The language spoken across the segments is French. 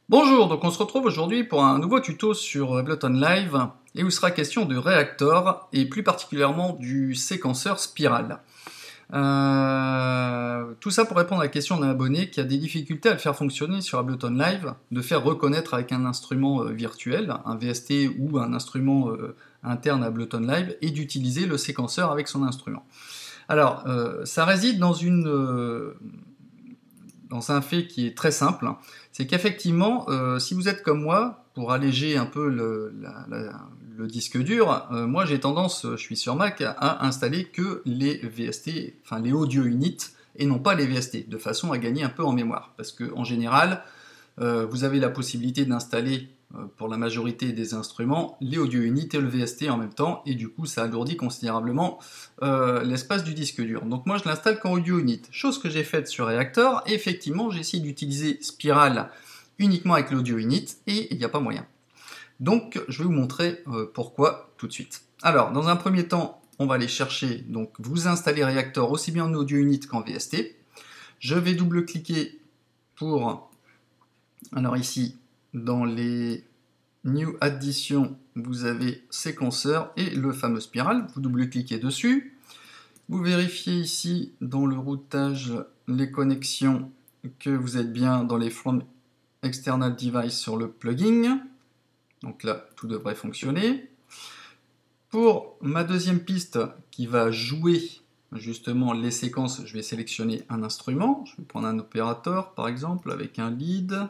Bonjour, donc on se retrouve aujourd'hui pour un nouveau tuto sur Ableton Live et où il sera question de Reaktor et plus particulièrement du séquenceur Spiral. Tout ça pour répondre à la question d'un abonné qui a des difficultés à le faire fonctionner sur Ableton Live, de faire reconnaître avec un instrument virtuel, un VST ou un instrument interne à Ableton Live, et d'utiliser le séquenceur avec son instrument. Alors, ça réside dans un fait qui est très simple, c'est qu'effectivement, si vous êtes comme moi, pour alléger un peu le disque dur, moi j'ai tendance, je suis sur Mac, à installer que les VST, enfin les audio units, et non pas les VST, de façon à gagner un peu en mémoire. Parce qu'en général, vous avez la possibilité d'installer, pour la majorité des instruments, les audio units et le VST en même temps, et du coup ça alourdit considérablement l'espace du disque dur. Donc moi je l'installe qu'en audio unit, chose que j'ai faite sur Reaktor, et effectivement j'ai essayé d'utiliser Spiral uniquement avec l'audio unit, et il n'y a pas moyen. Donc je vais vous montrer pourquoi tout de suite. Alors dans un premier temps, on va aller chercher, donc vous installez Reaktor aussi bien en audio unit qu'en VST. Je vais double-cliquer pour, alors ici, dans les New Addition, vous avez séquenceur et le fameux Spiral. Vous double-cliquez dessus. Vous vérifiez ici dans le routage les connexions que vous êtes bien dans les From External Device sur le plugin. Donc là, tout devrait fonctionner. Pour ma deuxième piste qui va jouer justement les séquences, je vais sélectionner un instrument. Je vais prendre un opérateur par exemple avec un lead.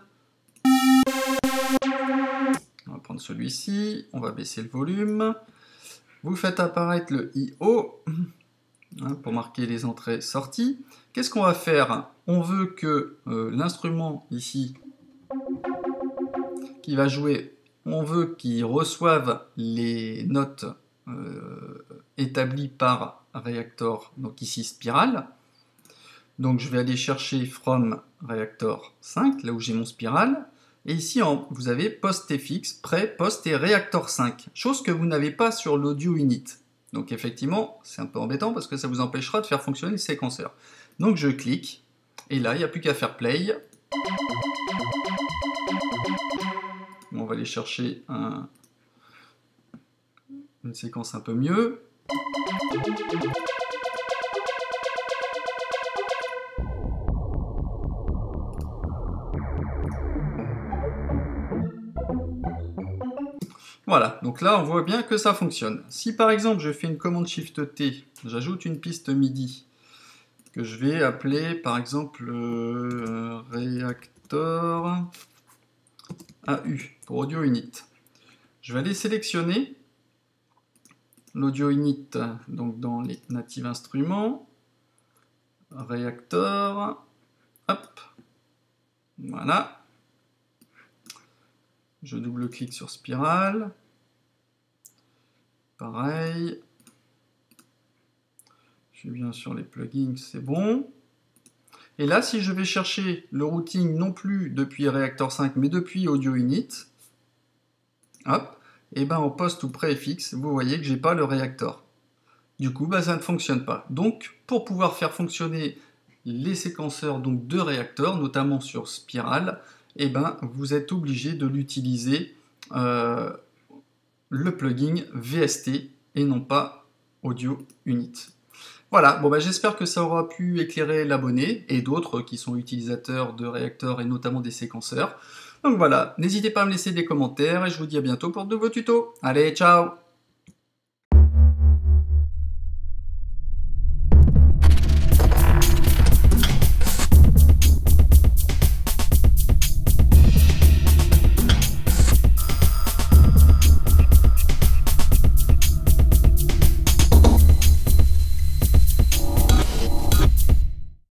On va prendre celui-ci, on va baisser le volume. Vous faites apparaître le I.O. pour marquer les entrées-sorties. Qu'est-ce qu'on va faire? On veut que l'instrument ici qui va jouer, on veut qu'il reçoive les notes établies par Reaktor, donc ici Spiral. Donc je vais aller chercher From Reaktor 5, là où j'ai mon Spiral. Et ici, vous avez PostFX, Pré, Post et Reaktor 5, chose que vous n'avez pas sur l'audio unit. Donc effectivement, c'est un peu embêtant parce que ça vous empêchera de faire fonctionner le séquenceur. Donc je clique, et là, il n'y a plus qu'à faire play. On va aller chercher une séquence un peu mieux. Voilà, donc là on voit bien que ça fonctionne. Si par exemple je fais une commande Shift T, j'ajoute une piste MIDI que je vais appeler par exemple Reaktor AU pour audio unit. Je vais aller sélectionner l'audio unit donc dans les natives instruments, Reaktor, hop, voilà. Je double-clique sur Spiral. Pareil. Je suis bien sur les plugins, c'est bon. Et là, si je vais chercher le routing non plus depuis Reaktor 5, mais depuis Audio Unit, hop, et ben en post ou préfixe, vous voyez que j'ai pas le Reaktor. Du coup, ça ne fonctionne pas. Donc, pour pouvoir faire fonctionner les séquenceurs donc, de Reaktor, notamment sur Spiral, et ben, vous êtes obligé de l'utiliser le plugin VST et non pas Audio Unit. Voilà, bon, j'espère que ça aura pu éclairer l'abonné et d'autres qui sont utilisateurs de Reaktor et notamment des séquenceurs. Donc voilà, n'hésitez pas à me laisser des commentaires et je vous dis à bientôt pour de nouveaux tutos. Allez, ciao!